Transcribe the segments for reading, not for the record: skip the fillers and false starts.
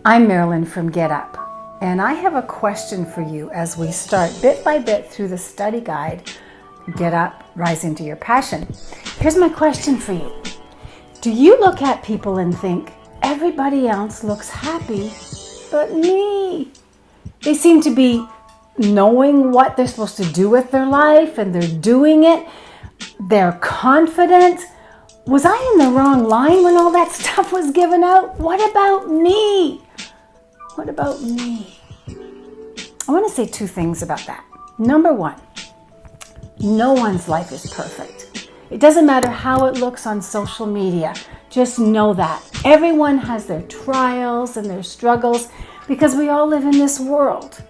I'm Marilyn from GetUp, and I have a question for you as we start bit by bit through the study guide, Get Up, Rise Into Your Passion. Here's my question for you. Do you look at people and think, everybody else looks happy, but me? They seem to be knowing what they're supposed to do with their life, and they're doing it. They're confident. Was I in the wrong line when all that stuff was given out? What about me? What about me? I want to say two things about that. Number one, no one's life is perfect. It doesn't matter how it looks on social media. Just know that. Everyone has their trials and their struggles because we all live in this world.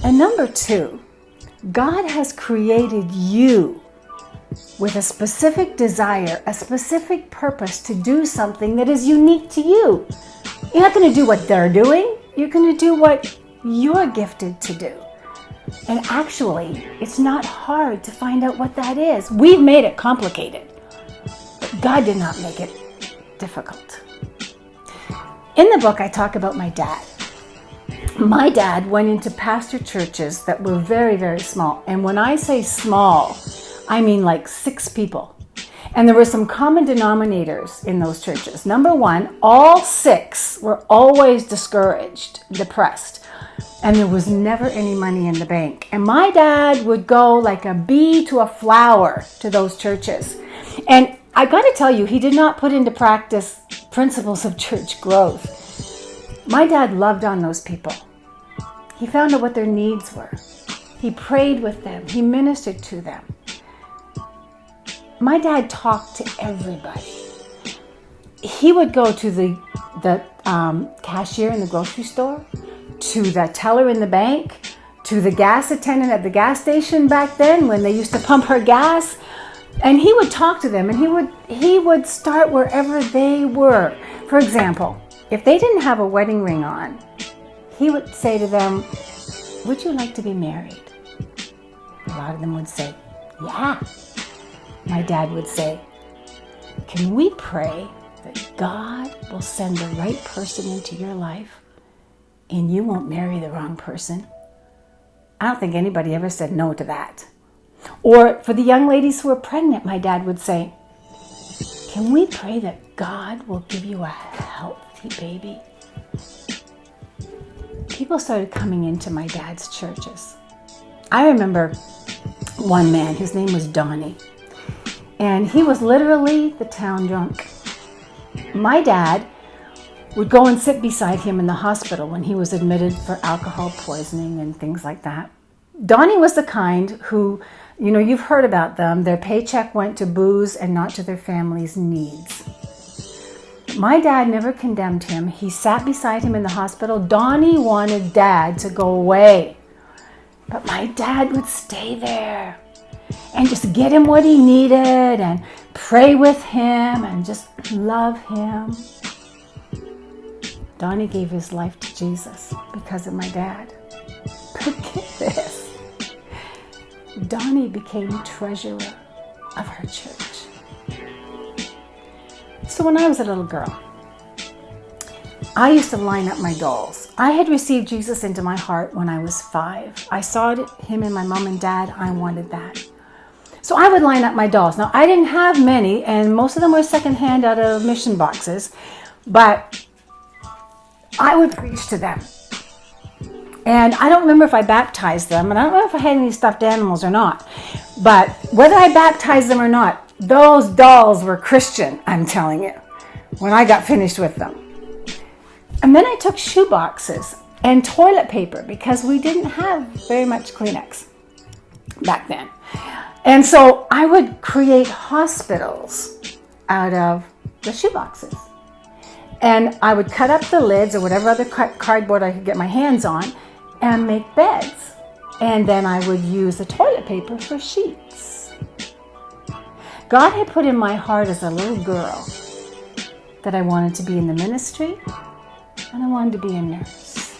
And number two, God has created you with a specific desire, a specific purpose to do something that is unique to you. You're not going to do what they're doing. You're going to do what you're gifted to do. And actually, it's not hard to find out what that is. We've made it complicated, but God did not make it difficult. In the book, I talk about my dad. My dad went into pastor churches that were very, very small. And when I say small, I mean like 6 people. And there were some common denominators in those churches. Number one, all 6 were always discouraged, depressed, and there was never any money in the bank. And my dad would go like a bee to a flower to those churches. And I got to tell you, he did not put into practice principles of church growth. My dad loved on those people. He found out what their needs were. He prayed with them. He ministered to them. My dad talked to everybody. He would go to the cashier in the grocery store, to the teller in the bank, to the gas attendant at the gas station back then when they used to pump her gas. And he would talk to them, and he would start wherever they were. For example, if they didn't have a wedding ring on, he would say to them, "Would you like to be married?" A lot of them would say, "Yeah." My dad would say, "Can we pray that God will send the right person into your life and you won't marry the wrong person?" I don't think anybody ever said no to that. Or for the young ladies who are pregnant, my dad would say, "Can we pray that God will give you a healthy baby?" People started coming into my dad's churches. I remember one man, his name was Donnie. And he was literally the town drunk. My dad would go and sit beside him in the hospital when he was admitted for alcohol poisoning and things like that. Donnie was the kind who, you've heard about them. Their paycheck went to booze and not to their family's needs. My dad never condemned him. He sat beside him in the hospital. Donnie wanted Dad to go away, but my dad would stay there and just get him what he needed and pray with him and just love him. Donnie gave his life to Jesus because of my dad. But get this, Donnie became treasurer of her church. So when I was a little girl, I used to line up my dolls. I had received Jesus into my heart when I was 5. I saw him in my mom and dad. I wanted that. So I would line up my dolls. Now, I didn't have many, and most of them were secondhand out of mission boxes, but I would preach to them. And I don't remember if I baptized them, and I don't remember if I had any stuffed animals or not. But whether I baptized them or not, those dolls were Christian, I'm telling you, when I got finished with them. And then I took shoe boxes and toilet paper because we didn't have very much Kleenex back then. And so I would create hospitals out of the shoe boxes. And I would cut up the lids or whatever other cardboard I could get my hands on and make beds. And then I would use the toilet paper for sheets. God had put in my heart as a little girl that I wanted to be in the ministry and I wanted to be a nurse.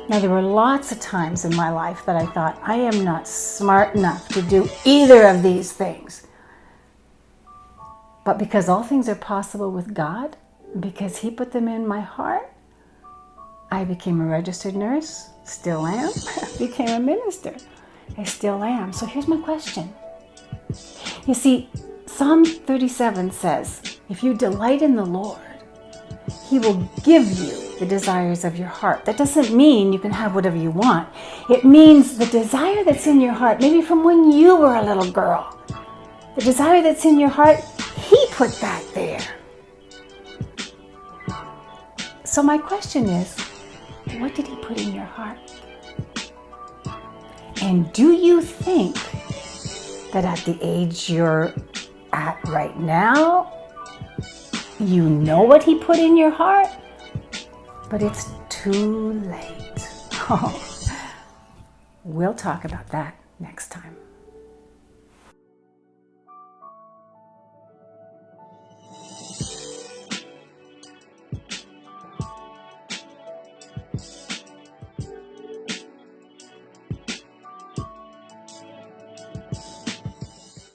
Now, there were lots of times in my life that I thought, I am not smart enough to do either of these things. But because all things are possible with God, because He put them in my heart, I became a registered nurse, still am, became a minister, I still am. So here's my question. You see, Psalm 37 says, if you delight in the Lord, He will give you the desires of your heart. That doesn't mean you can have whatever you want. It means the desire that's in your heart, maybe from when you were a little girl, the desire that's in your heart, He put that there. So my question is, what did He put in your heart? And do you think that at the age you're at right now, you know what He put in your heart? But it's too late. Oh, we'll talk about that next time.